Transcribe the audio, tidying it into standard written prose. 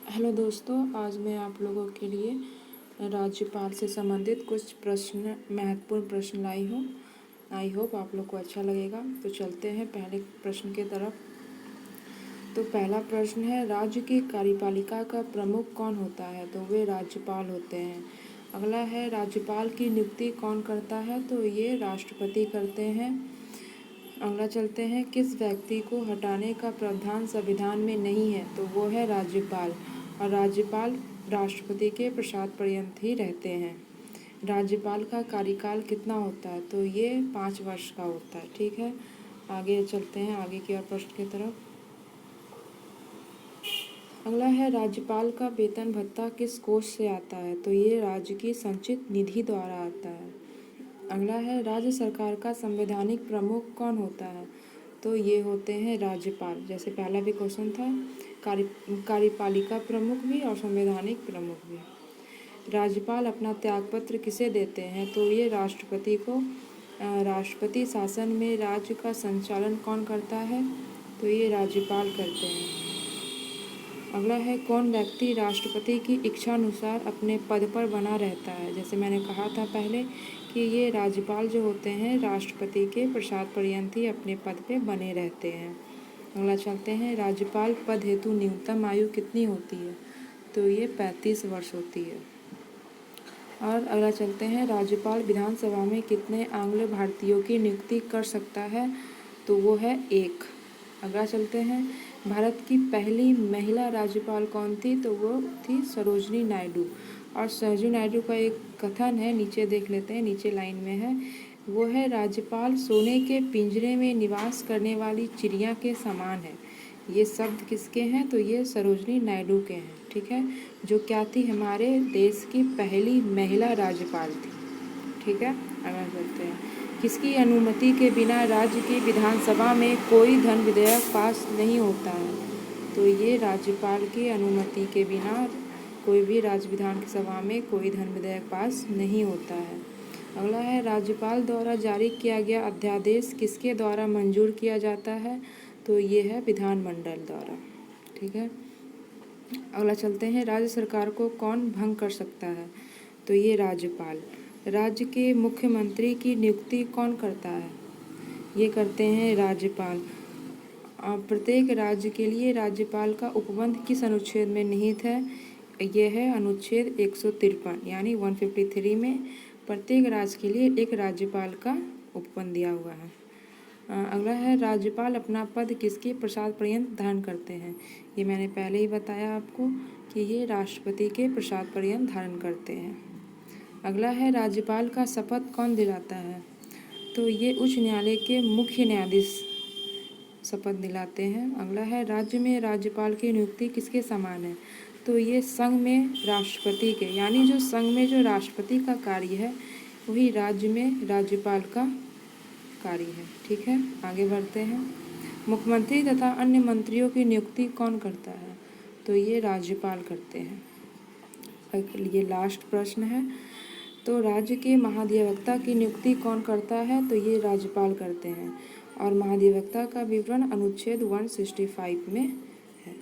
Hello दोस्तों, आज मैं आप लोगों के लिए राज्यपाल से संबंधित कुछ महत्वपूर्ण प्रश्न लाई हूँ। आई होप आप लोग को अच्छा लगेगा। तो चलते हैं पहले प्रश्न की तरफ। तो पहला प्रश्न है, राज्य की कार्यपालिका का प्रमुख कौन होता है? तो वे राज्यपाल होते हैं। अगला है, राज्यपाल की नियुक्ति कौन करता है? तो ये राष्ट्रपति करते हैं। अगला चलते हैं, किस व्यक्ति को हटाने का प्रावधान संविधान में नहीं है? तो वो है राज्यपाल, और राज्यपाल राष्ट्रपति के पश्चात पर्यंत ही रहते हैं। राज्यपाल का कार्यकाल कितना होता है? तो ये 5 वर्ष का होता है। ठीक है, आगे चलते हैं आगे की और प्रश्न की तरफ। अगला है, राज्यपाल का वेतन भत्ता किस कोष से आता है? तो ये राज्य की संचित निधि द्वारा आता है। अगला है, राज्य सरकार का संवैधानिक प्रमुख कौन होता है? तो ये होते हैं राज्यपाल। जैसे पहला भी क्वेश्चन था, कार्यपालिका प्रमुख भी और संवैधानिक प्रमुख भी। राज्यपाल अपना त्यागपत्र किसे देते हैं? तो ये राष्ट्रपति को। राष्ट्रपति शासन में राज्य का संचालन कौन करता है? तो ये राज्यपाल करते हैं। अगला है, कौन व्यक्ति राष्ट्रपति की इच्छानुसार अपने पद पर बना रहता है? जैसे मैंने कहा था पहले कि ये राज्यपाल जो होते हैं राष्ट्रपति के पश्चात पर्यंत ही अपने पद पे बने रहते हैं। अगला चलते हैं, राज्यपाल पद हेतु न्यूनतम आयु कितनी होती है? तो ये 35 वर्ष होती है। और अगला चलते हैं, राज्यपाल विधानसभा में कितने आंग्ल भारतीयों की नियुक्ति कर सकता है? तो वो है 1। अगला चलते हैं, भारत की पहली महिला राज्यपाल कौन थी? तो वो थी सरोजनी नायडू। और सरोजनी नायडू का एक कथन है, नीचे देख लेते हैं, नीचे लाइन में है, वो है, राज्यपाल सोने के पिंजरे में निवास करने वाली चिड़िया के समान है। ये शब्द किसके हैं? तो ये सरोजनी नायडू के हैं। ठीक है, जो क्या थी, हमारे देश की पहली महिला राज्यपाल थी। ठीक है, आगे चलते हैं, किसकी अनुमति के बिना राज्य की विधानसभा में कोई धन विधेयक पास नहीं होता है? तो ये राज्यपाल की अनुमति के बिना कोई भी राज्य विधान सभा में कोई धन विधेयक पास नहीं होता है। अगला है, राज्यपाल द्वारा जारी किया गया अध्यादेश किसके द्वारा मंजूर किया जाता है? तो ये है विधानमंडल द्वारा। ठीक है, अगला चलते हैं, राज्य सरकार को कौन भंग कर सकता है? तो ये राज्यपाल। राज्य के मुख्यमंत्री की नियुक्ति कौन करता है? ये करते हैं राज्यपाल। प्रत्येक राज्य के लिए राज्यपाल का उपबंध किस अनुच्छेद में निहित है? यह है अनुच्छेद 153, यानी 153 में प्रत्येक राज्य के लिए एक राज्यपाल का उपबंध दिया हुआ है। अगला है, राज्यपाल अपना पद किसके पश्चात पर्यंत धारण करते हैं? ये मैंने पहले ही बताया आपको कि ये राष्ट्रपति के पश्चात पर्यंत धारण करते हैं। अगला है, राज्यपाल का शपथ कौन दिलाता है? तो ये उच्च न्यायालय के मुख्य न्यायाधीश शपथ दिलाते हैं। अगला है, राज्य में राज्यपाल की नियुक्ति किसके समान है? तो ये संघ में राष्ट्रपति के, यानी जो संघ में जो राष्ट्रपति का कार्य है वही राज्य में राज्यपाल का कार्य है। ठीक है, आगे बढ़ते हैं, मुख्यमंत्री तथा अन्य मंत्रियों की नियुक्ति कौन करता है? तो ये राज्यपाल करते हैं। ये लास्ट प्रश्न है, तो राज्य के महाधिवक्ता की नियुक्ति कौन करता है? तो ये राज्यपाल करते हैं। और महाधिवक्ता का विवरण अनुच्छेद 165 में